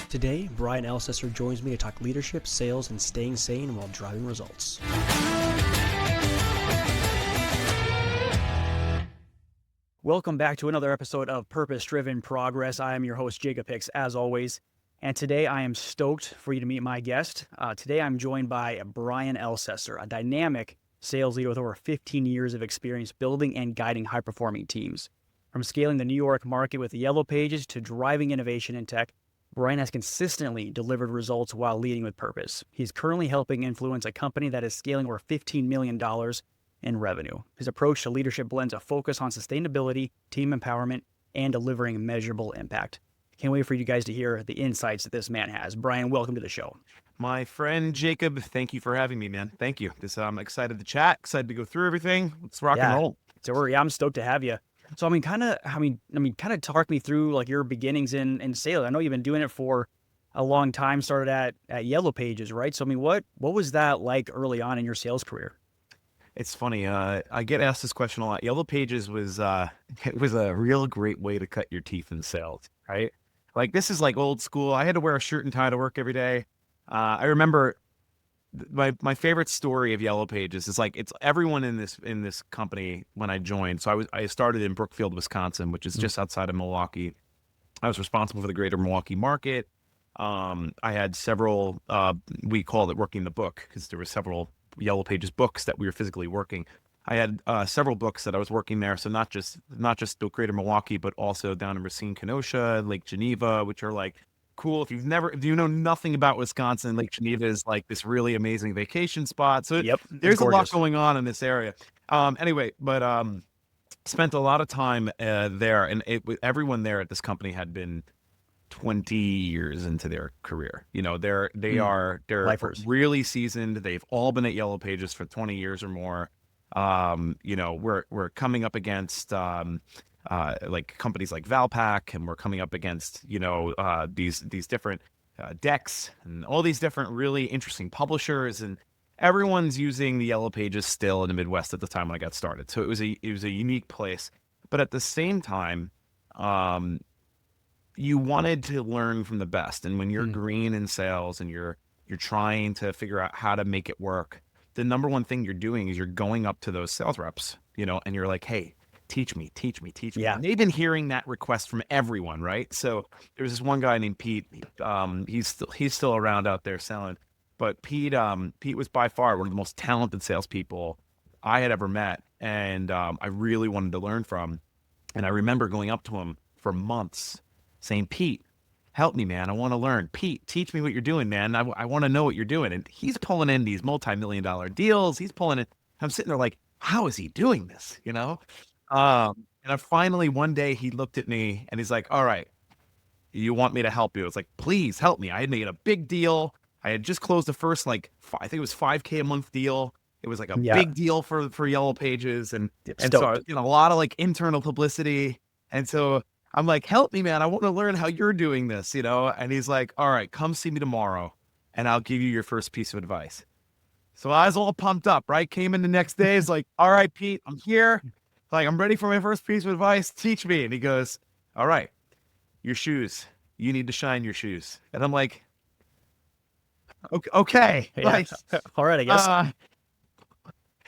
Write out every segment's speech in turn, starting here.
Today, Brian Elsesser joins me to talk leadership, sales, and staying sane while driving results. Welcome back to another episode of Purpose-Driven Progress. I am your host, Jacob Hicks, as always. And today I am stoked for you to meet my guest. Today I'm joined by Brian Elsesser, a dynamic sales leader with over 15 years of experience building and guiding high-performing teams. From scaling the New York market with the Yellow Pages to driving innovation in tech, Brian has consistently delivered results while leading with purpose. He's currently helping influence a company that is scaling over $15 million in revenue. His approach to leadership blends a focus on sustainability, team empowerment, and delivering measurable impact. Can't wait for you guys to hear the insights that this man has. Brian, welcome to the show. My friend Jacob, thank you for having me, man. Thank you. I'm excited to chat, excited to go through everything. Let's rock and roll. So I'm stoked to have you. So kind of talk me through like your beginnings in sales. I know you've been doing it for a long time. Started at Yellow Pages, right? So what was that like early on in your sales career? It's funny. I get asked this question a lot. Yellow Pages was it was a real great way to cut your teeth in sales, right? Like this is like old school. I had to wear a shirt and tie to work every day. I remember my favorite story of Yellow Pages is like it's everyone in this company when I joined. So I started in Brookfield, Wisconsin, which is just outside of Milwaukee. I was responsible for the greater Milwaukee market. I had several we called it working the book because there were several Yellow Pages books that we were physically working. I had several books that I was working there. So not just the greater Milwaukee, but also down in Racine, Kenosha, Lake Geneva, which are like cool. If you know nothing about Wisconsin, Lake Geneva is like this really amazing vacation spot. So there's a lot going on in this area. Anyway, but spent a lot of time there, and everyone there at this company had been 20 years into their career. You know, they're Lifers. Really seasoned. They've all been at Yellow Pages for 20 years or more. You know, we're coming up against like companies like Valpak, and we're coming up against, you know, these different decks and all these different really interesting publishers, and everyone's using the Yellow Pages still in the Midwest at the time when I got started. So it was a unique place, but at the same time, you wanted to learn from the best. And when you're green in sales and you're trying to figure out how to make it work, the number one thing you're doing is you're going up to those sales reps, you know, and you're like, hey, teach me. Yeah. And they've been hearing that request from everyone, right? So there was this one guy named Pete. He's still around out there selling. But Pete was by far one of the most talented salespeople I had ever met, and I really wanted to learn from. And I remember going up to him for months saying, Pete, help me, man. I want to learn. Pete, teach me what you're doing, man. I want to know what you're doing. And he's pulling in these multi-million-dollar deals. He's pulling it. I'm sitting there like, how is he doing this? You know? And I finally, one day he looked at me and he's like, all right, you want me to help you? It's like, please help me. I had made a big deal. I had just closed the first, like, I think it was $5K a month deal. It was like a big deal for Yellow Pages. And so, you know, a lot of like internal publicity. And so I'm like, help me, man. I want to learn how you're doing this, you know? And he's like, all right, come see me tomorrow and I'll give you your first piece of advice. So I was all pumped up, right? Came in the next day. It's like, all right, Pete, I'm here. Like, I'm ready for my first piece of advice. Teach me. And he goes, all right, your shoes. You need to shine your shoes. And I'm like, okay. Yeah. Like, All right, I guess.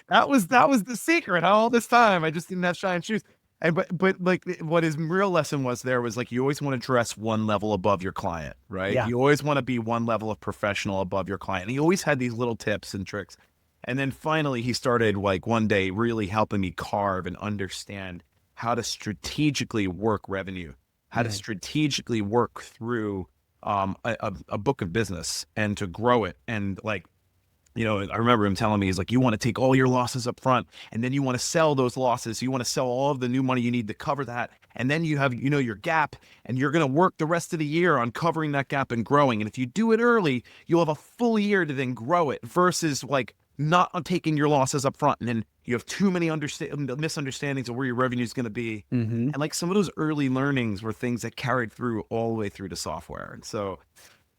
that was the secret all this time. I just didn't have shine shoes. And but like what his real lesson was like, you always want to dress one level above your client, right? Yeah. You always want to be one level of professional above your client. And he always had these little tips and tricks. And then finally he started like one day really helping me carve and understand how to strategically work revenue, how to strategically work through a book of business and to grow it. And like, you know, I remember him telling me, he's like, you want to take all your losses up front and then you want to sell those losses. You want to sell all of the new money you need to cover that. And then you have, you know, your gap, and you're going to work the rest of the year on covering that gap and growing. And if you do it early, you'll have a full year to then grow it versus like not taking your losses up front. And then you have too many misunderstandings of where your revenue is going to be. And like some of those early learnings were things that carried through all the way through to software. And so,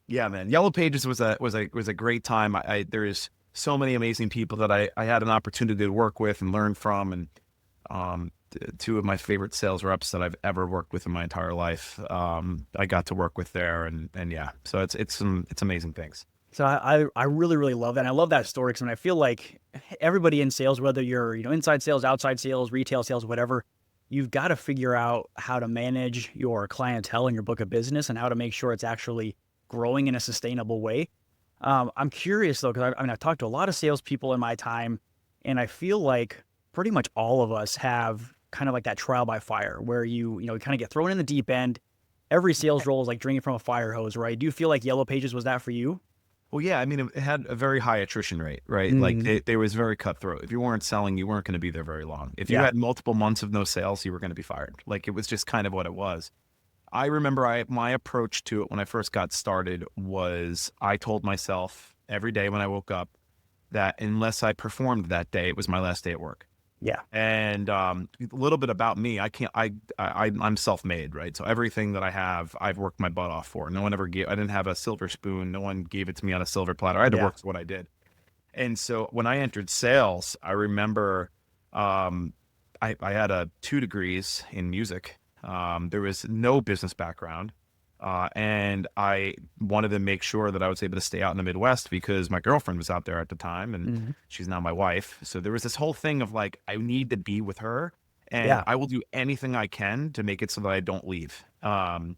yeah, man, Yellow Pages was a great time. There is so many amazing people that I had an opportunity to work with and learn from. And two of my favorite sales reps that I've ever worked with in my entire life. I got to work with there, and yeah, so it's amazing things. So I really, really love that. And I love that story because I feel like everybody in sales, whether you're, inside sales, outside sales, retail sales, whatever, you've got to figure out how to manage your clientele and your book of business and how to make sure it's actually growing in a sustainable way. I'm curious though, because I've talked to a lot of salespeople in my time, and I feel like pretty much all of us have kind of like that trial by fire where you kind of get thrown in the deep end. Every sales role is like drinking from a fire hose, right? Do you feel like Yellow Pages was that for you? Well, yeah, I mean, it had a very high attrition rate, right? Like Mhm. it was very cutthroat. If you weren't selling, you weren't going to be there very long. If you Yeah. had multiple months of no sales, you were going to be fired. Like it was just kind of what it was. I remember my approach to it when I first got started was I told myself every day when I woke up that unless I performed that day, it was my last day at work. Yeah. And a little bit about me, I'm self-made, right? So everything that I have, I've worked my butt off for. No one ever I didn't have a silver spoon. No one gave it to me on a silver platter. I had to Yeah. work for what I did. And so when I entered sales, I remember I had 2 degrees in music. There was no business background. And I wanted to make sure that I was able to stay out in the Midwest because my girlfriend was out there at the time and Mhm. she's now my wife. So there was this whole thing of like, I need to be with her and Yeah. I will do anything I can to make it so that I don't leave. And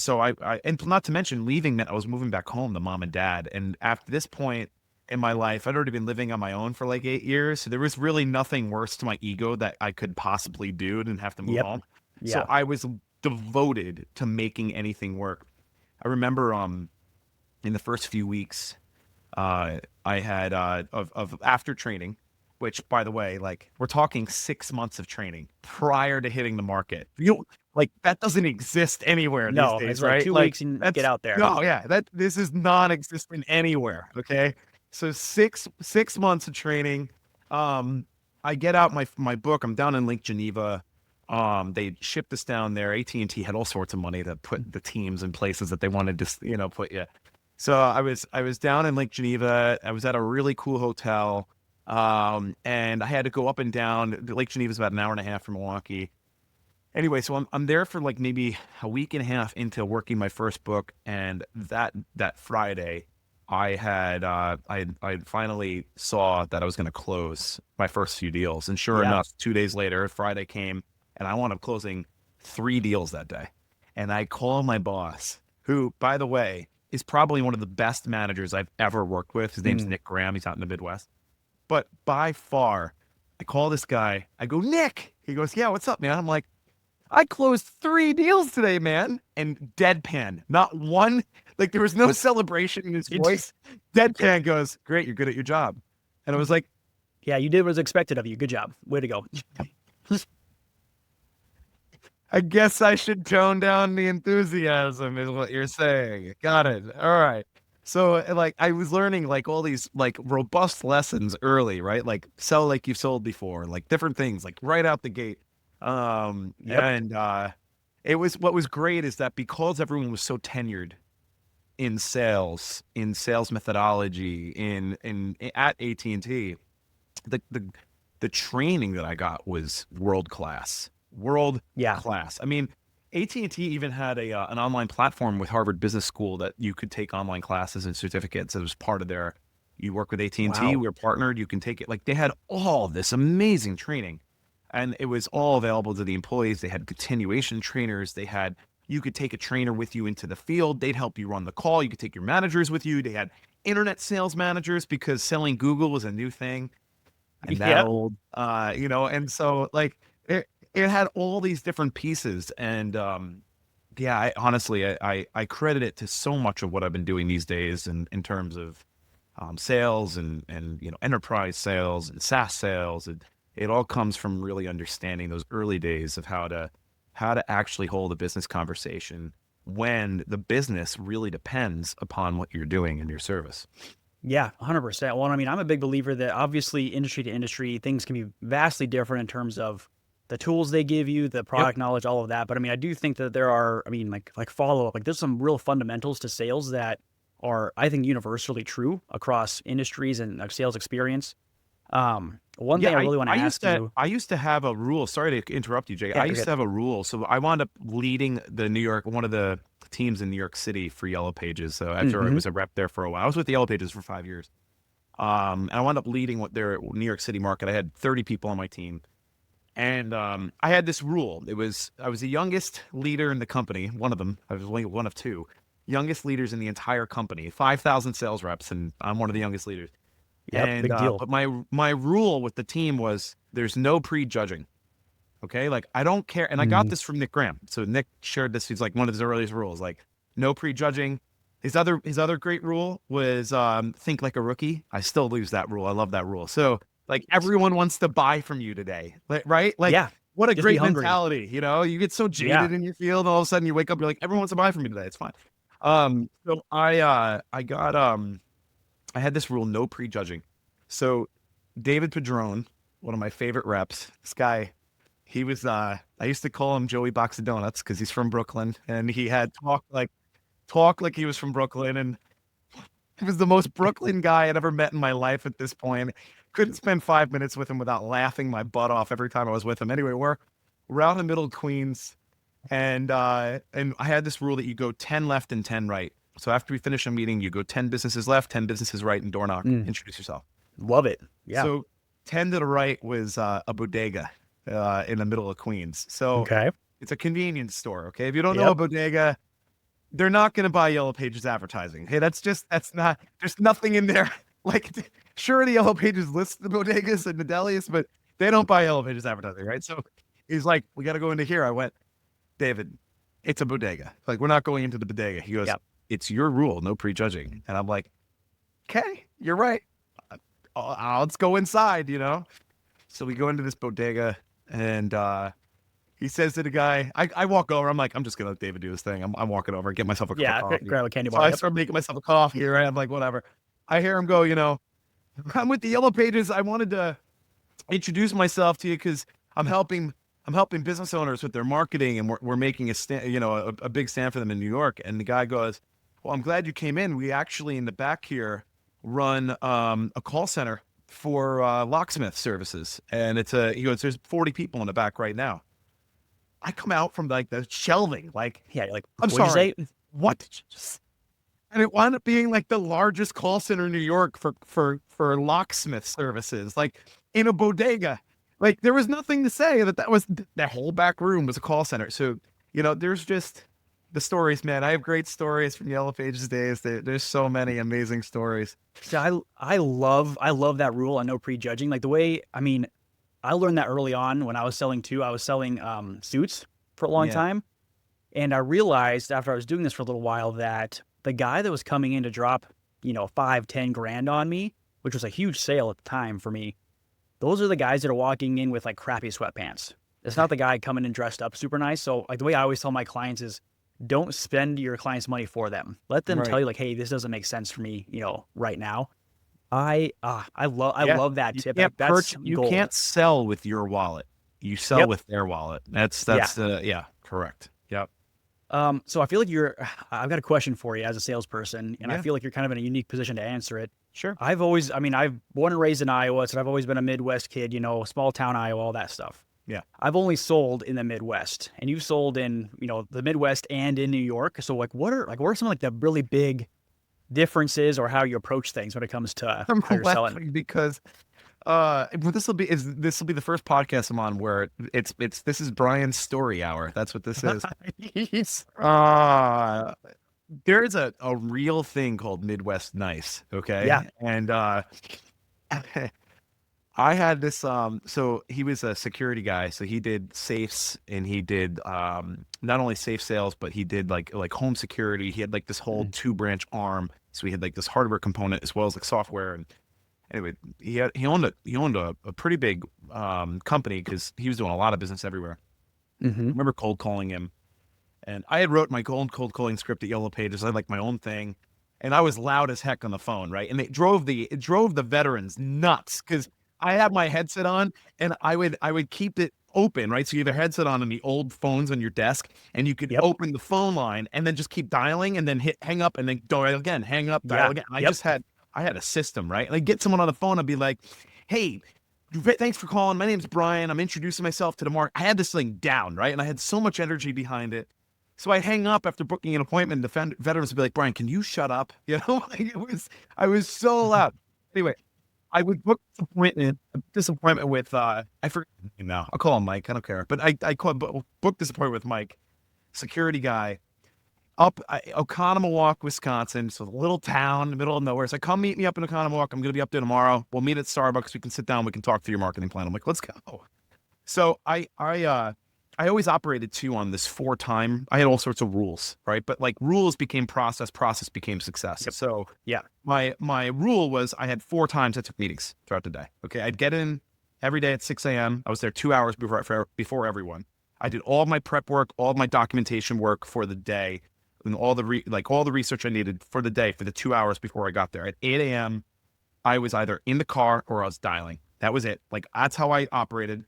so and not to mention leaving meant I was moving back home to mom and dad. And after this point in my life, I'd already been living on my own for like 8 years. So there was really nothing worse to my ego that I could possibly do and have to move Yep. home. So Yeah. I was devoted to making anything work. I remember in the first few weeks, I had of after training, which by the way, like we're talking 6 months of training prior to hitting the market. You like that doesn't exist anywhere these No, it's days, like right? 2 Like weeks and get that's out there. no, yeah, that this is non-existent anywhere. Okay, so six months of training. Um, I get out my book. I'm down in Lake Geneva. They shipped us down there. AT&T had all sorts of money to put the teams in places that they wanted to, put you. So I was down in Lake Geneva. I was at a really cool hotel. And I had to go up and down. Lake Geneva is about an hour and a half from Milwaukee. Anyway, so I'm there for like maybe a week and a half into working my first book, and that Friday, I finally saw that I was going to close my first few deals, and sure Yeah. enough, 2 days later, Friday came, and I wound up closing 3 deals that day. And I call my boss, who, by the way, is probably one of the best managers I've ever worked with. His name's Mm. Nick Graham. He's out in the Midwest. But by far, I call this guy. I go, Nick. He goes, yeah, what's up, man? I'm like, I closed 3 deals today, man. And deadpan, not one, like there was no celebration in his voice. Deadpan goes, great, you're good at your job. And I was like, Yeah, you did what was expected of you. Good job. Way to go. I guess I should tone down the enthusiasm is what you're saying. Got it. All right. So like I was learning like all these like robust lessons early, right? Like sell like you've sold before, like different things, like right out the gate. Yep. And it was what was great is that because everyone was so tenured in sales methodology, in at AT&T, the training that I got was world class. World Yeah. class. I mean, AT&T even had an online platform with Harvard Business School that you could take online classes and certificates. It was part of their. You work with AT&T, Wow. we're partnered. You can take it. Like they had all this amazing training, and it was all available to the employees. They had continuation trainers. You could take a trainer with you into the field. They'd help you run the call. You could take your managers with you. They had internet sales managers because selling Google was a new thing. I'm that Yep. old, and so like it had all these different pieces, and yeah, I credit it to so much of what I've been doing these days, in terms of sales and enterprise sales and SaaS sales. It all comes from really understanding those early days of how to actually hold a business conversation when the business really depends upon what you're doing in your service. Yeah, 100%. Well, I'm a big believer that obviously industry to industry, things can be vastly different in terms of the tools they give you, the Yep. product knowledge, all of that. But I do think that there are, like follow up, like there's some real fundamentals to sales that are, I think, universally true across industries and sales experience. One thing I really want to ask you. I used to have a rule. Sorry to interrupt you, Jay. Yeah, I you're used good. to have a rule. So I wound up leading one of the teams in New York City for Yellow Pages. So after I was a rep there for a while, I was with the Yellow Pages for 5 years. And I wound up leading their New York City market. I had 30 people on my team. And I had this rule. I was the youngest leader in the company. One of them. I was only one of two youngest leaders in the entire company. 5,000 sales reps, and I'm one of the youngest leaders. Yep, And big deal. but my rule with the team was there's no prejudging. Okay, like I don't care. And I got this from Nick Graham. So Nick shared this. He's like one of his earliest rules, like no prejudging. His other great rule was think like a rookie. I still use that rule. I love that rule. So like everyone wants to buy from you today, right? Like Yeah, what a just be great hungry. mentality. You know, you get so jaded Yeah. in your field, and all of a sudden you wake up, you're like, everyone wants to buy from me today. It's fine. So I had this rule, no prejudging. So David Padron, one of my favorite reps, this guy, he was, I used to call him Joey Box of Donuts because he's from Brooklyn, and he had talk like he was from Brooklyn. And he was the most Brooklyn guy I'd ever met in my life at this point. Couldn't spend 5 minutes with him without laughing my butt off every time I was with him. Anyway, we're out in the middle of Queens, and I had this rule that you go 10 left and 10 right. So after we finish a meeting, you go 10 businesses left, 10 businesses right, and door knock. Introduce yourself. Love it. Yeah. So 10 to the right was a bodega in the middle of Queens. So Okay. it's a convenience store. Okay. If you don't know a bodega, they're not going to buy Yellow Pages advertising. Hey, there's nothing in there. Like, sure, the Yellow Pages list the bodegas and the delis, but they don't buy Yellow Pages advertising, right? So he's like, we got to go into here. I went, David, it's a bodega. Like, we're not going into the bodega. He goes, it's your rule, no prejudging. And I'm like, okay, you're right. Let's go inside, you know? So we go into this bodega, and he says to the guy, I walk over. I'm like, I'm just going to let David do his thing. I'm walking over and get myself a cup of coffee. Grab a candy So bar. I start making myself a coffee, right? I'm like, whatever. I hear him go, you know, I'm with the Yellow Pages. I wanted to introduce myself to you because I'm helping business owners with their marketing, and we're making a big stand for them in New York. And the guy goes, well, I'm glad you came in. We actually in the back here run a call center for locksmith services, and he goes, there's 40 people in the back right now. I come out from like the shelving, like, Yeah, you're like, I'm what'd you sorry, say? what did you just? And it wound up being like the largest call center in New York for locksmith services, like in a bodega. Like there was nothing to say that was that whole back room was a call center. So, you know, there's just the stories, man. I have great stories from Yellow Pages days. There's so many amazing stories. So I love that rule on no prejudging. Like the way, I mean, I learned that early on when I was selling too. I was selling suits for a long time. And I realized after I was doing this for a little while that the guy that was coming in to drop, you know, 5-10 grand on me, which was a huge sale at the time for me, those are the guys that are walking in with like crappy sweatpants. It's not the guy coming in dressed up super nice. So like the way I always tell my clients is don't spend your clients' money for them. Let them tell you like, hey, this doesn't make sense for me, you know, right now. I love that tip. You can't sell with your wallet. You sell with their wallet. That's correct. Yep. So I feel like I've got a question for you as a salesperson, and I feel like you're kind of in a unique position to answer it. Sure. I've born and raised in Iowa, so I've always been a Midwest kid, you know, small town Iowa, all that stuff. Yeah. I've only sold in the Midwest, and you've sold in, you know, the Midwest and in New York. So like, what are some like the really big differences or how you approach things when it comes to how you're selling? Because this will be the first podcast I'm on where this is Brian's story hour. That's what this is. There is a real thing called Midwest Nice. Okay. Yeah. And I had this, so he was a security guy. So he did safes, and he did, not only safe sales, but he did like home security. He had like this whole 2-branch arm. So he had like this hardware component as well as like software. And anyway, he owned a pretty big, company because he was doing a lot of business everywhere. I remember cold calling him, and I had wrote my cold calling script at Yellow Pages. I had like my own thing, and I was loud as heck on the phone. Right. And it drove the veterans nuts because I had my headset on, and I would keep it open, right? So you have a headset on the old phones on your desk, and you could open the phone line and then just keep dialing and then hang up and then dial again, hang up, dial again. I had a system, right? And I'd get someone on the phone and be like, hey, thanks for calling. My name's Brian. I'm introducing myself to the market. I had this thing down, right? And I had so much energy behind it. So I'd hang up after booking an appointment. The veterans would be like, Brian, can you shut up? Like I was so loud. Anyway, I would book this appointment with, I forget his name now. I'll call him Mike. I don't care. But I booked this appointment with Mike, security guy, up Oconomowoc, Wisconsin. So a little town in the middle of nowhere. So come meet me up in Oconomowoc. I'm going to be up there tomorrow. We'll meet at Starbucks. We can sit down. We can talk through your marketing plan. I'm like, let's go. So I always operated too on this 4-time. I had all sorts of rules, right? But like rules became process became success. Yep. So Yeah. my rule was I had 4 times I took meetings throughout the day. Okay. I'd get in every day at 6 a.m. I was there 2 hours before everyone. I did all of my prep work, all of my documentation work for the day, and all the research I needed for the day for the 2 hours before I got there. At 8 a.m., I was either in the car or I was dialing. That was it. Like that's how I operated.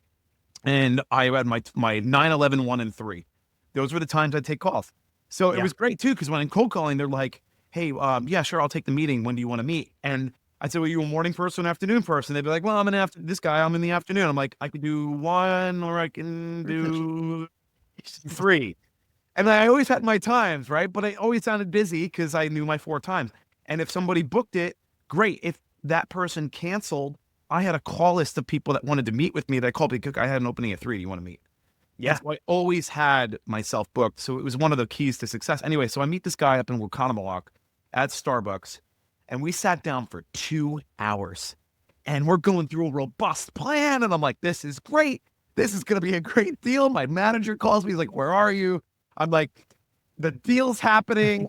And I had my 9/11, 1 and 3. Those were the times I'd take calls. So it was great too, because when I'm cold calling, they're like, hey, yeah, sure, I'll take the meeting. When do you want to meet? And I'd say, well, you a morning person, afternoon person? They'd be like, well, I'm in the afternoon. I'm like, I could do 1 or I can do 3. And I always had my times, right? But I always sounded busy because I knew my 4 times. And if somebody booked it, great. If that person canceled, I had a call list of people that wanted to meet with me that I called because I had an opening at 3. Do you want to meet? Yeah. So I always had myself booked. So it was one of the keys to success. Anyway, so I meet this guy up in Oconomowoc at Starbucks, and we sat down for 2 hours. And we're going through a robust plan. And I'm like, this is great. This is going to be a great deal. My manager calls me. He's like, where are you? I'm like, the deal's happening.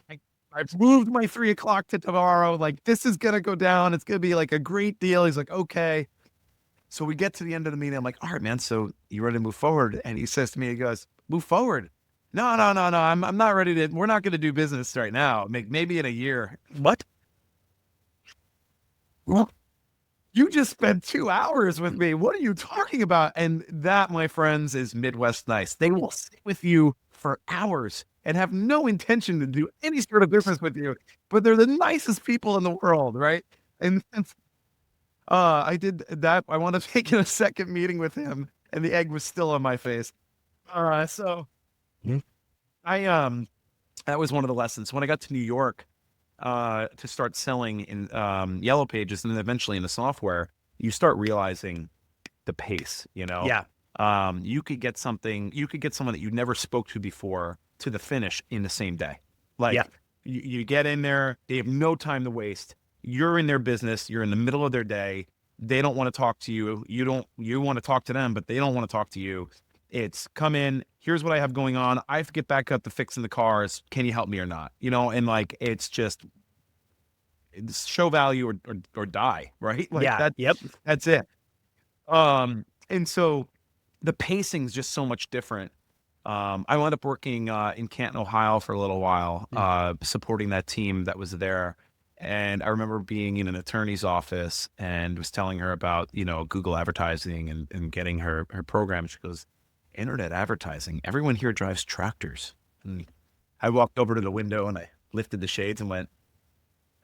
I've moved my 3 o'clock to tomorrow. Like, this is going to go down. It's going to be like a great deal. He's like, okay. So we get to the end of the meeting. I'm like, all right, man. So you ready to move forward? And he says to me, he goes, move forward. No. I'm not ready to, we're not going to do business right now. Maybe in a year. What? Well, you just spent 2 hours with me. What are you talking about? And that, my friends, is Midwest nice. They will sit with you for hours and have no intention to do any sort of business with you, but they're the nicest people in the world, right? And I did that. I wound up taking a second meeting with him, and the egg was still on my face. So that was one of the lessons. When I got to New York to start selling in Yellow Pages and then eventually in the software, you start realizing the pace, Yeah. you could get someone that you never spoke to before to the finish in the same day. Like you get in there, they have no time to waste. You're in their business. You're in the middle of their day. They don't want to talk to you. You want to talk to them, but they don't want to talk to you. It's come in. Here's what I have going on. I have to get back up to fixing the cars. Can you help me or not? And like, it's show value or die, right? Like that's it. And so the pacing is just so much different. I wound up working in Canton, Ohio for a little while, supporting that team that was there. And I remember being in an attorney's office and was telling her about, Google advertising and getting her program. She goes, internet advertising, everyone here drives tractors. And I walked over to the window and I lifted the shades and went,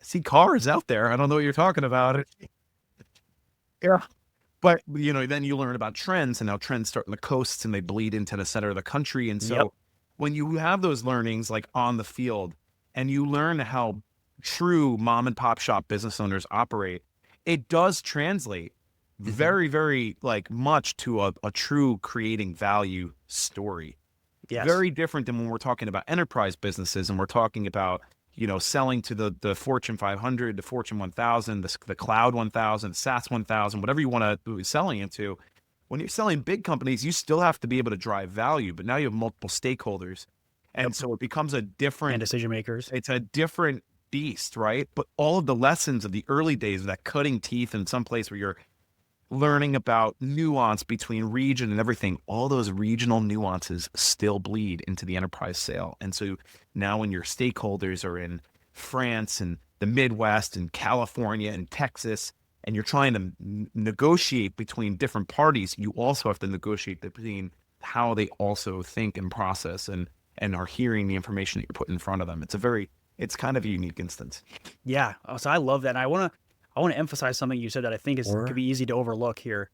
I see cars out there. I don't know what you're talking about. Yeah. But, then you learn about trends and how trends start in the coasts and they bleed into the center of the country. And so when you have those learnings like on the field and you learn how true mom and pop shop business owners operate, it does translate very, very much to a true creating value story. Yes. Very different than when we're talking about enterprise businesses and we're talking about selling to the Fortune 500, the Fortune 1000, the Cloud 1000, the SaaS 1000, whatever you want to be selling into. When you're selling big companies, you still have to be able to drive value, but now you have multiple stakeholders. And so it becomes a different... And decision makers. It's a different beast, right? But all of the lessons of the early days of that cutting teeth in some place where you're learning about nuance between region and everything, all those regional nuances still bleed into the enterprise sale. And so now when your stakeholders are in France and the Midwest and California and Texas, and you're trying to negotiate between different parties, you also have to negotiate between how they also think and process and are hearing the information that you're putting in front of them. It's kind of a unique instance. Yeah. So I love that. And I want to emphasize something you said that I think could be easy to overlook here.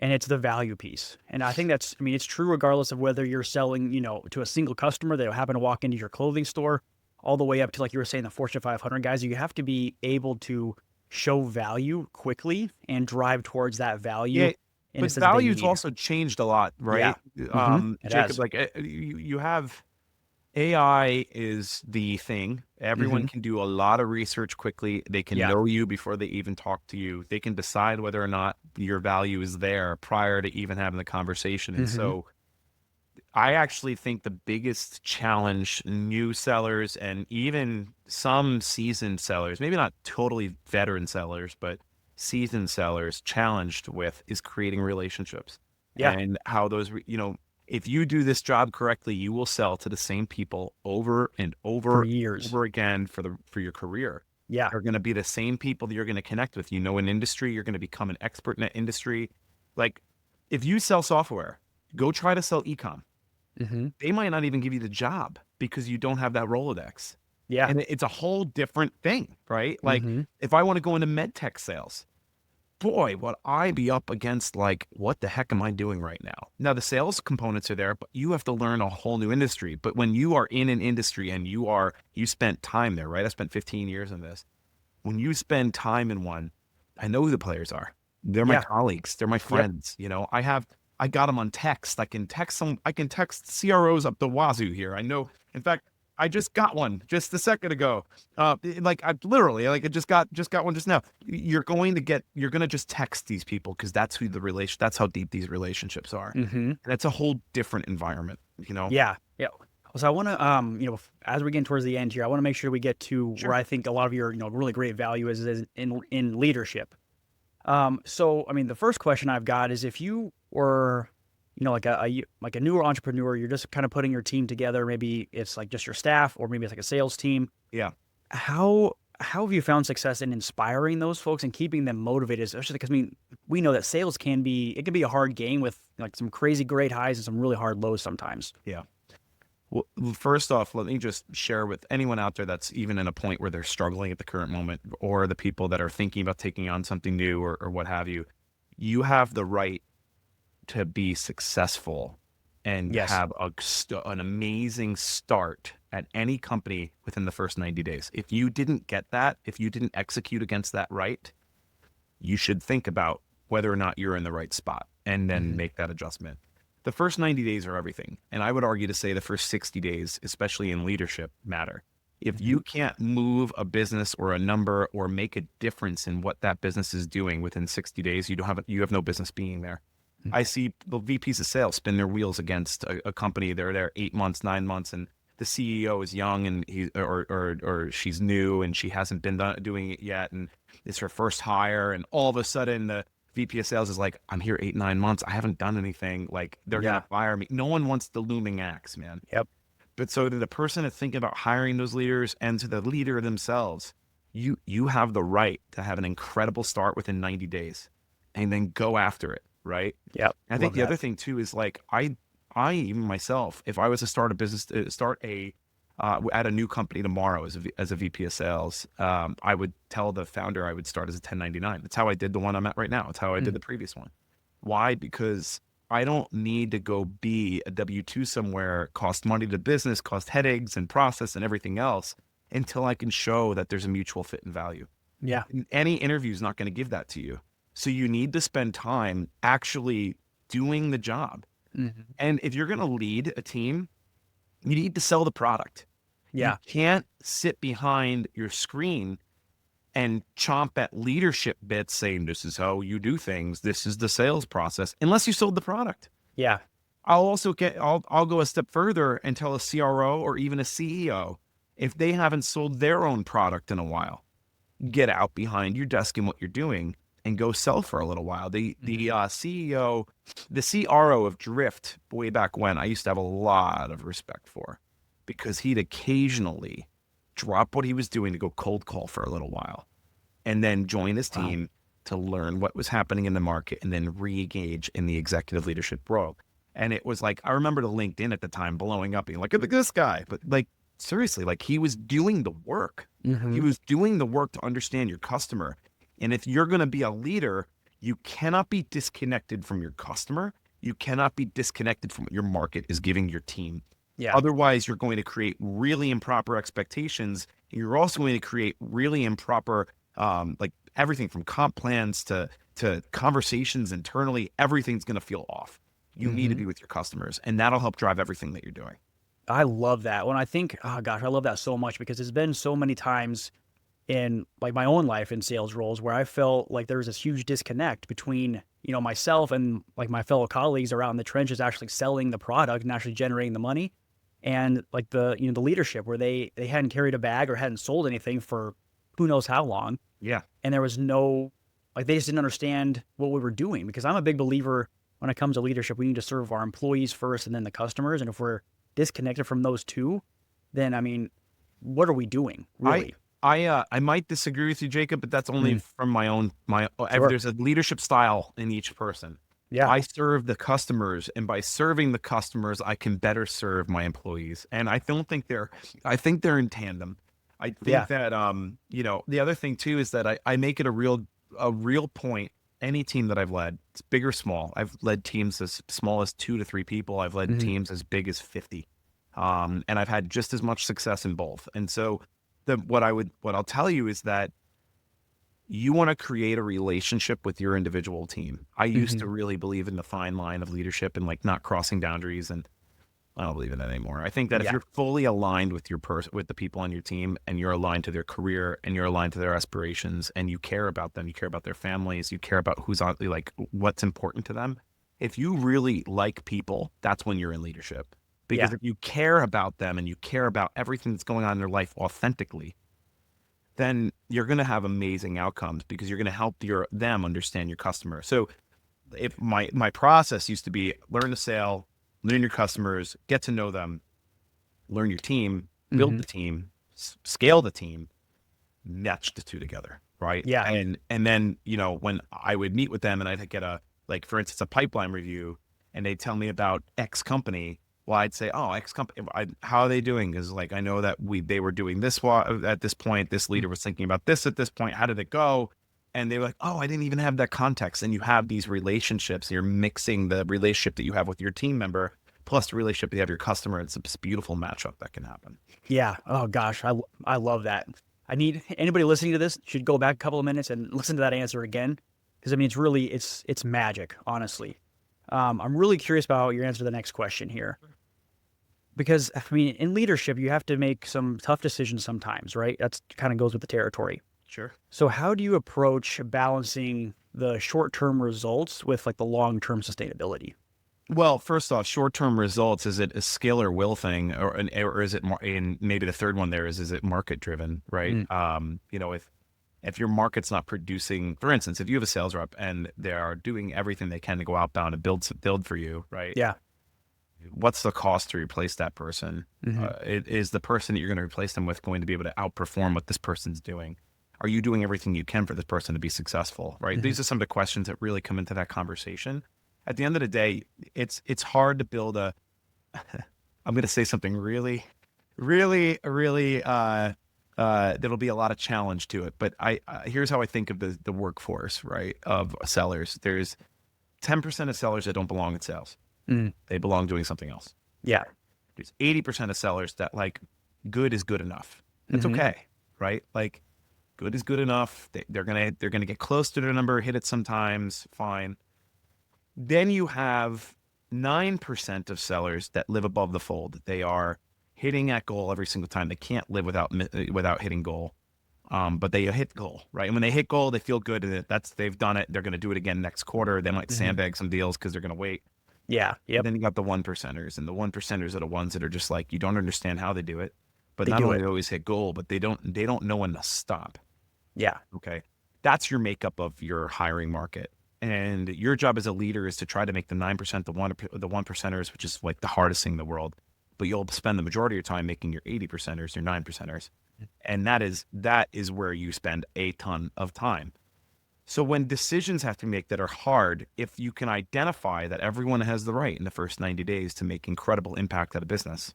And it's the value piece. And I think it's true regardless of whether you're selling, to a single customer that happen to walk into your clothing store, all the way up to, like you were saying, the Fortune 500 guys. You have to be able to show value quickly and drive towards that value. Yeah, but value's also changed a lot, right? Yeah. It Jacob, has. like you have AI is the thing. Everyone can do a lot of research quickly. They can know you before they even talk to you. They can decide whether or not your value is there prior to even having the conversation. And so I actually think the biggest challenge new sellers and even some seasoned sellers, maybe not totally veteran sellers, but seasoned sellers challenged with is creating relationships. Yeah. And how those, if you do this job correctly, you will sell to the same people over and over For years. over again for your career. Yeah. They're going to be the same people that you're going to connect with. An industry, you're going to become an expert in that industry. Like if you sell software, go try to sell e-com. They might not even give you the job because you don't have that Rolodex. Yeah. And it's a whole different thing, right? Like if I want to go into med tech sales, boy, would I be up against like, what the heck am I doing right now? Now the sales components are there, but you have to learn a whole new industry. But when you are in an industry and you spent time there, right? I spent 15 years in this. When you spend time in one, I know who the players are. They're my colleagues. They're my friends. I got them on text. I can text CROs up the wazoo here. I know. In fact, I just got one just a second ago. I just got one just now. You're going to just text these people because that's that's how deep these relationships are. And it's a whole different environment, Yeah. Yeah. So I want to, as we're getting towards the end here, I want to make sure we get to where I think a lot of your, really great value is in leadership. So, the first question I've got is if you were, like a newer entrepreneur, you're just kind of putting your team together. Maybe it's like just your staff, or maybe it's like a sales team. Yeah. How have you found success in inspiring those folks and keeping them motivated? Especially because we know that sales can be a hard game with like some crazy great highs and some really hard lows sometimes. Yeah. Well, first off, let me just share with anyone out there that's even in a point where they're struggling at the current moment, or the people that are thinking about taking on something new or what have you. You have the right to be successful and have an amazing start at any company within the first 90 days. If you didn't get that, if you didn't execute against that right, you should think about whether or not you're in the right spot and then make that adjustment. The first 90 days are everything. And I would argue to say the first 60 days, especially in leadership, matter. If you can't move a business or a number or make a difference in what that business is doing within 60 days, you have no business being there. I see the VPs of sales spin their wheels against a company. They're there 8 months, 9 months, and the CEO is young and or she's new and she hasn't been doing it yet, and it's her first hire, and all of a sudden the VP of sales is like, I'm here 8, 9 months. I haven't done anything. Like they're going to fire me. No one wants the looming axe, man. Yep. But so to the person that's thinking about hiring those leaders and to the leader themselves, you have the right to have an incredible start within 90 days and then go after it. Right. Yep. I think the other thing too is like, I even myself, if I was to start a business, at a new company tomorrow as a VP of sales, I would tell the founder I would start as a 1099. That's how I did the one I'm at right now. It's how I did the previous one. Why? Because I don't need to go be a W-2 somewhere, cost money to business, cost headaches and process and everything else until I can show that there's a mutual fit and value. Yeah. Any interview is not going to give that to you. So you need to spend time actually doing the job. And if you're going to lead a team, you need to sell the product. Yeah. You can't sit behind your screen and chomp at leadership bits saying, this is how you do things. This is the sales process, unless you sold the product. Yeah. I'll go a step further and tell a CRO or even a CEO, if they haven't sold their own product in a while, get out behind your desk and what you're doing and go sell for a little while. The CEO, the CRO of Drift way back when, I used to have a lot of respect for, because he'd occasionally drop what he was doing to go cold call for a little while and then join his team to learn what was happening in the market and then re-engage in the executive leadership role. And it was like, I remember the LinkedIn at the time blowing up, being like, look at this guy. But like, seriously, like he was doing the work. He was doing the work to understand your customer. And if you're going to be a leader, you cannot be disconnected from your customer. You cannot be disconnected from what your market is giving your team. Yeah. Otherwise, you're going to create really improper expectations. And you're also going to create really improper, like everything from comp plans to conversations internally. Everything's going to feel off. You need to be with your customers, and that'll help drive everything that you're doing. I love that. When I think, oh gosh, I love that so much because there's been so many times in like my own life in sales roles where I felt like there was this huge disconnect between, myself and like my fellow colleagues around the trenches actually selling the product and actually generating the money. And like the leadership where they hadn't carried a bag or hadn't sold anything for who knows how long. Yeah. And there was no, like, they just didn't understand what we were doing, because I'm a big believer when it comes to leadership, we need to serve our employees first and then the customers. And if we're disconnected from those two, then, I mean, what are we doing really? I might disagree with you, Jacob, but that's only from Sure. there's a leadership style in each person. Yeah. I serve the customers, and by serving the customers, I can better serve my employees. And I think they're in tandem. I think that, the other thing too, is that I make it a real point. Any team that I've led, it's big or small. I've led teams as small as 2 to 3 people. I've led teams as big as 50. And I've had just as much success in both. And so what I'll tell you is that you want to create a relationship with your individual team. I used to really believe in the fine line of leadership and like not crossing boundaries, and I don't believe in that anymore. I think that if you're fully aligned with with the people on your team, and you're aligned to their career, and you're aligned to their aspirations, and you care about them, you care about their families, you care about who's on, like what's important to them. If you really like people, that's when you're in leadership. Because if you care about them and you care about everything that's going on in their life authentically, then you're going to have amazing outcomes, because you're going to help them understand your customer. So if my process used to be learn to sell, learn your customers, get to know them, learn your team, build the team, scale the team, match the two together, right? Yeah. And then, when I would meet with them and I'd get for instance, a pipeline review, and they tell me about X company, well, I'd say, oh, X company, how are they doing? Because like, I know that they were doing this at this point, this leader was thinking about this at this point, how did it go? And they were like, oh, I didn't even have that context. And you have these relationships, you're mixing the relationship that you have with your team member plus the relationship you have with your customer. It's this beautiful matchup that can happen. Yeah. Oh gosh, I love that. I need anybody listening to this should go back a couple of minutes and listen to that answer again, because I mean, it's magic, honestly. I'm really curious about your answer to the next question here, because I mean, in leadership, you have to make some tough decisions sometimes, right? That's kind of goes with the territory. Sure. So how do you approach balancing the short-term results with like the long-term sustainability? Well, first off, short-term results, is it a skill or will thing, or is it more, and maybe the third one there is it market driven, right? If your market's not producing, for instance, if you have a sales rep and they are doing everything they can to go outbound and build for you, right? Yeah. What's the cost to replace that person? Is the person that you're going to replace them with going to be able to outperform what this person's doing? Are you doing everything you can for this person to be successful, right? These are some of the questions that really come into that conversation. At the end of the day, it's hard to build I'm going to say something really, really, really, there'll be a lot of challenge to it. But here's how I think of the workforce, right, of sellers. There's 10% of sellers that don't belong in sales. They belong doing something else. Yeah. There's 80% of sellers that like good is good enough. That's okay, right? Like good is good enough. They're gonna get close to their number, hit it sometimes, fine. Then you have 9% of sellers that live above the fold. They are hitting that goal every single time. They can't live without hitting goal. But they hit goal, right? And when they hit goal, they feel good. And they've done it. They're going to do it again next quarter. They might sandbag some deals because they're going to wait. Yeah. Yep. And then you got the 1%ers, and the 1%ers are the ones that are just like, you don't understand how they do it, but They not do only it. do they always hit goal, but they don't know when to stop. Yeah. Okay. That's your makeup of your hiring market. And your job as a leader is to try to make the 9%, the 1%ers, which is like the hardest thing in the world, but you'll spend the majority of your time making your 80%ers, your 9%ers. And that is where you spend a ton of time. So when decisions have to be made that are hard, if you can identify that everyone has the right in the first 90 days to make incredible impact at a business,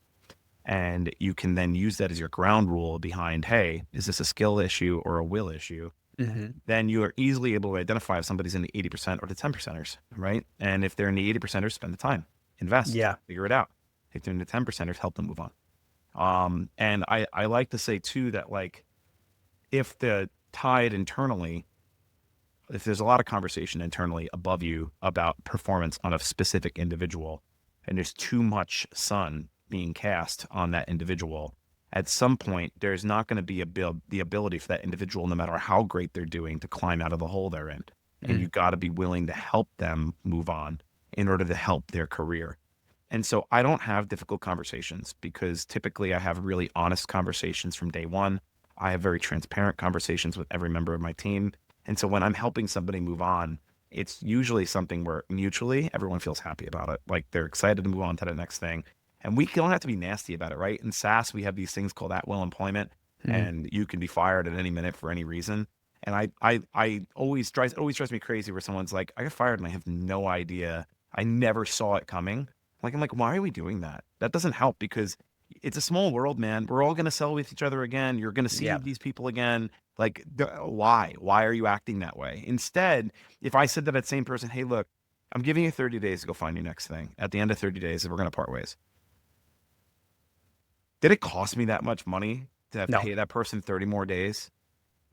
and you can then use that as your ground rule behind, hey, is this a skill issue or a will issue? then you are easily able to identify if somebody's in the 80% or the 10%ers, right? And if they're in the 80%ers, spend the time, invest, Yeah. figure it out. If they're in the 10%ers, help them move on. And I like to say too that like if the tide internally, if there's a lot of conversation internally above you about performance on a specific individual, and there's too much sun being cast on that individual, at some point there's not going to be the ability for that individual, no matter how great they're doing, to climb out of the hole they're in. And you got to be willing to help them move on in order to help their career. And so I don't have difficult conversations because typically I have really honest conversations from day one. I have very transparent conversations with every member of my team. And so when I'm helping somebody move on, it's usually something where mutually everyone feels happy about it. Like they're excited to move on to the next thing. And we don't have to be nasty about it, right? In SaaS, we have these things called at-will employment, and you can be fired at any minute for any reason. And I always drives me crazy where someone's like, I got fired and I have no idea. I never saw it coming. I'm like, why are we doing that? That doesn't help because it's a small world, man. We're all going to sell with each other again. You're going to see these people again. Like, why? Why are you acting that way? Instead, if I said to that same person, hey, look, I'm giving you 30 days to go find your next thing. At the end of 30 days, we're going to part ways. Did it cost me that much money to pay that person 30 more days?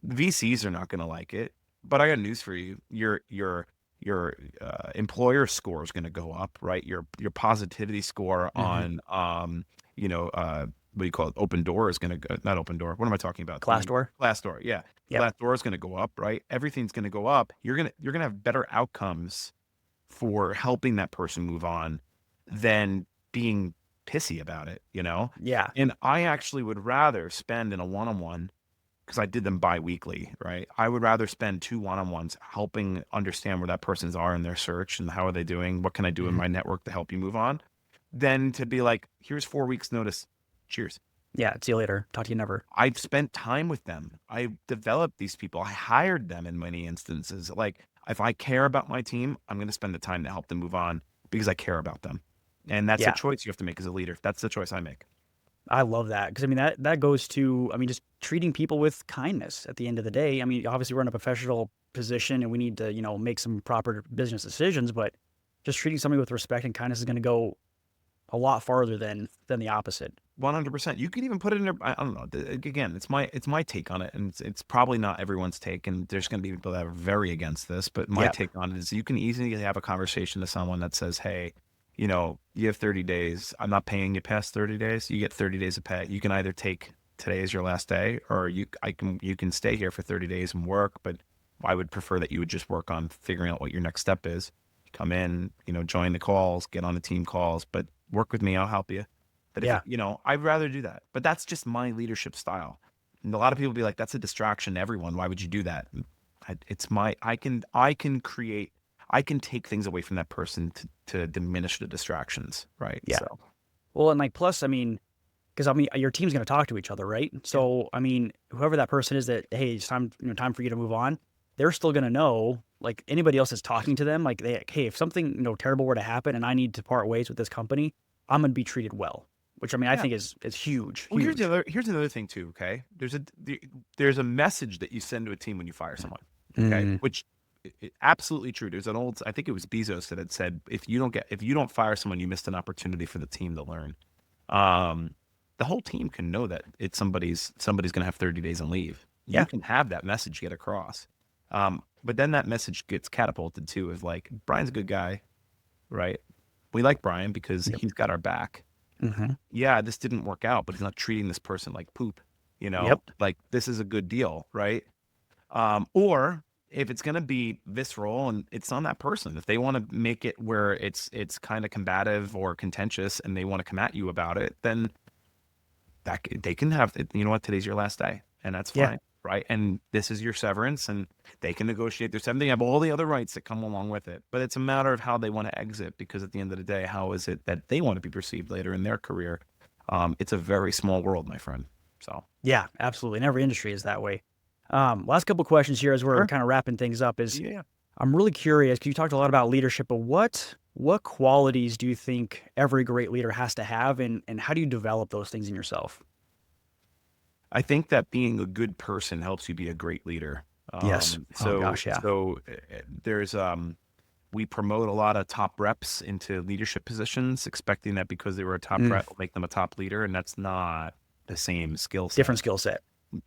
VCs are not going to like it. But I got news for you. Your employer score is going to go up, right? Your positivity score on what do you call it? Open door is going to go, not open door. What am I talking about? Glassdoor. Glassdoor. Yeah. Glassdoor is going to go up, right? Everything's going to go up. You're going to have better outcomes for helping that person move on than being pissy about it, you know? Yeah. And I actually would rather spend in a one-on-one, because I did them bi-weekly, right? I would rather spend 2 one-on-ones helping understand where that person's are in their search and how are they doing? What can I do in my network to help you move on? Than to be like, here's 4 weeks notice. Cheers. Yeah. See you later. Talk to you never. I've spent time with them. I developed these people. I hired them in many instances. Like if I care about my team, I'm going to spend the time to help them move on because I care about them. And that's a choice you have to make as a leader. That's the choice I make. I love that because I mean that goes to just treating people with kindness at the end of the day. I mean, obviously we're in a professional position and we need to make some proper business decisions, but just treating somebody with respect and kindness is going to go a lot farther than the opposite. 100%. You could even put it in there. I don't know. Again, it's my take on it, and it's probably not everyone's take. And there's going to be people that are very against this. But my take on it is, you can easily have a conversation to someone that says, "Hey, you have 30 days. I'm not paying you past 30 days. You get 30 days of pay. You can either take today as your last day, or you can stay here for 30 days and work. But I would prefer that you would just work on figuring out what your next step is. Come in, join the calls, get on the team calls, but work with me. I'll help you." But if, I'd rather do that. But that's just my leadership style. And a lot of people be like, that's a distraction to everyone. Why would you do that? I can take things away from that person to diminish the distractions. Right. Yeah. So. Well, and plus, because your team's going to talk to each other, right? So, whoever that person is that, hey, it's time for you to move on, they're still going to know, like anybody else is talking to them, like hey, if something, terrible were to happen and I need to part ways with this company, I'm going to be treated well, which I think is huge. Well, here's another thing too. Okay. There's a message that you send to a team when you fire someone. Okay. Which absolutely true. There's I think it was Bezos that had said, if you don't fire someone, you missed an opportunity for the team to learn. The whole team can know that it's somebody's going to have 30 days and leave. You can have that message get across. But then that message gets catapulted too, of like, Brian's a good guy, right? We like Brian because he's got our back. Yeah, this didn't work out, but he's not treating this person like poop, like this is a good deal, right? Or if it's going to be visceral and it's on that person, if they want to make it where it's kind of combative or contentious and they want to come at you about it, then they can have, today's your last day and that's fine. Right. And this is your severance and they can negotiate their severance. They have all the other rights that come along with it, but it's a matter of how they want to exit, because at the end of the day, how is it that they want to be perceived later in their career? It's a very small world, my friend. So yeah, absolutely. And every industry is that way. Last couple of questions here as we're kind of wrapping things up is, I'm really curious, because you talked a lot about leadership, but what qualities do you think every great leader has to have, and how do you develop those things in yourself? I think that being a good person helps you be a great leader. Yes. Oh gosh, yeah. There's we promote a lot of top reps into leadership positions, expecting that because they were a top rep will make them a top leader, and that's not the same skill set. Different skill set.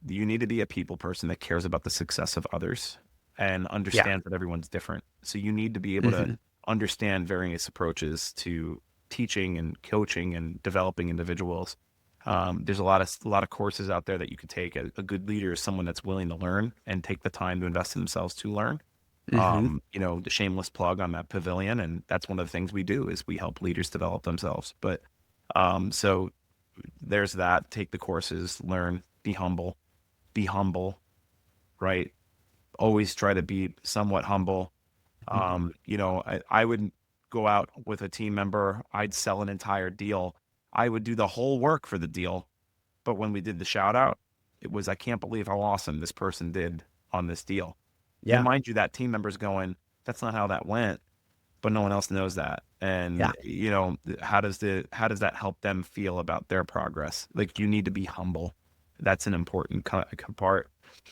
You need to be a people person that cares about the success of others and understands that everyone's different. So you need to be able to understand various approaches to teaching and coaching and developing individuals. There's a lot of courses out there that you can take. A good leader is someone that's willing to learn and take the time to invest in themselves to learn. The shameless plug on that pavilion, and that's one of the things we do is we help leaders develop themselves. But so there's that. Take the courses, learn, be humble, right? Always try to be somewhat humble. I would go out with a team member. I'd sell an entire deal. I would do the whole work for the deal. But when we did the shout out, it was, I can't believe how awesome this person did on this deal. Yeah. And mind you, that team member's going, that's not how that went, but no one else knows that. And how does that help them feel about their progress? Like, you need to be humble. That's an important part.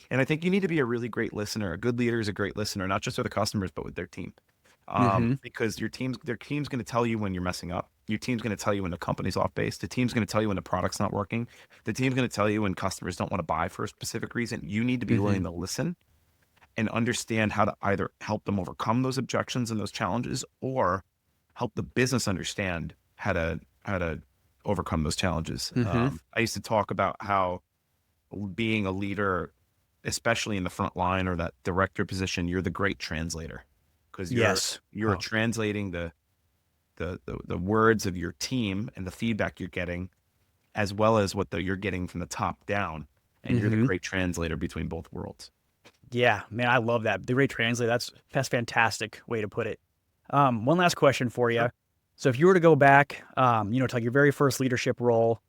And I think you need to be a really great listener. A good leader is a great listener, not just with the customers, but with their team. Because their team's going to tell you when you're messing up. Your team's going to tell you when the company's off base. The team's going to tell you when the product's not working. The team's going to tell you when customers don't want to buy for a specific reason. You need to be willing to listen and understand how to either help them overcome those objections and those challenges, or help the business understand how to overcome those challenges. I used to talk about how being a leader, especially in the front line or that director position, you're the great translator, because you're translating the words of your team and the feedback you're getting, as well as what you're getting from the top down, and you're the great translator between both worlds. Yeah, man, I love that. The great translator. That's fantastic way to put it. One last question for you. Sure. So if you were to go back, to like your very first leadership role,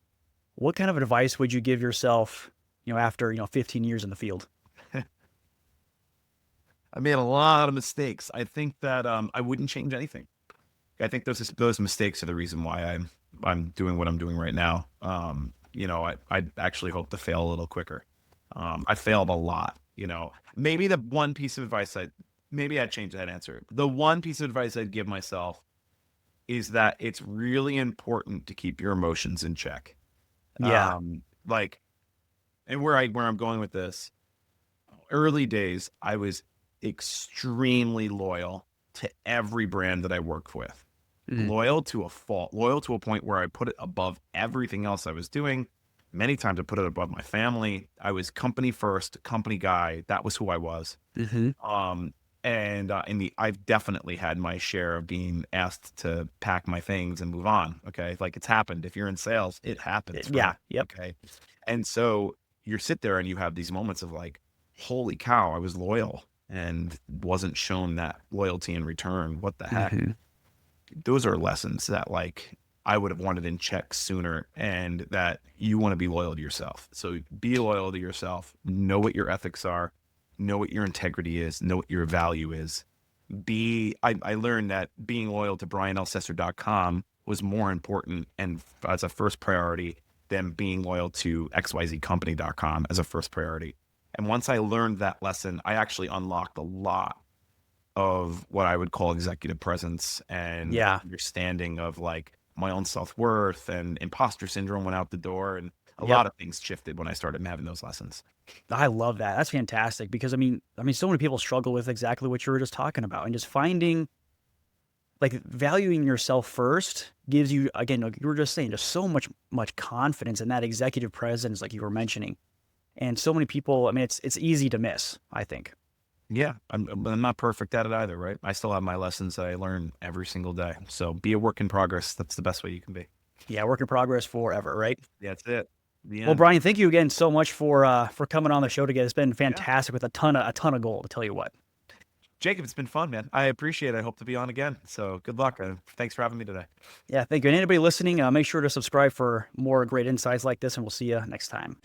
what kind of advice would you give yourself, after 15 years in the field? I made a lot of mistakes. I think that I wouldn't change anything. I think those mistakes are the reason why I'm doing what I'm doing right now. I actually hope to fail a little quicker. I failed a lot. Maybe the one piece of advice I'd change that answer. The one piece of advice I'd give myself is that it's really important to keep your emotions in check. Yeah. And where I'm going with this, early days, I was extremely loyal to every brand that I worked with. Loyal to a fault, loyal to a point where I put it above everything else I was doing. Many times I put it above my family. I was company first, company guy. That was who I was. I've definitely had my share of being asked to pack my things and move on. Okay. Like, it's happened. If you're in sales, it happens. Right? Yeah. Yep. Okay. And so you sit there and you have these moments of like, holy cow, I was loyal and wasn't shown that loyalty in return. What the heck? Those are lessons that I would have wanted in check sooner, and that you want to be loyal to yourself. So be loyal to yourself, know what your ethics are, know what your integrity is, know what your value is. I learned that being loyal to BrianElsesser.com was more important and as a first priority than being loyal to XYZCompany.com as a first priority. And once I learned that lesson, I actually unlocked a lot of what I would call executive presence and understanding of my own self-worth, and imposter syndrome went out the door, and a lot of things shifted when I started having those lessons. I love that. That's fantastic, because I mean, so many people struggle with exactly what you were just talking about, and just finding, valuing yourself first gives you, again, like you were just saying, just so much confidence in that executive presence, like you were mentioning. And so many people, it's easy to miss, I think. Yeah, I'm not perfect at it either, right? I still have my lessons that I learn every single day. So be a work in progress. That's the best way you can be. Yeah, work in progress forever, right? Yeah, that's it. Well, Brian, thank you again so much for coming on the show together. It's been fantastic with a ton of gold, to tell you what. Jacob, it's been fun, man. I appreciate it. I hope to be on again. So good luck. Thanks for having me today. Yeah, thank you. And anybody listening, make sure to subscribe for more great insights like this, and we'll see you next time.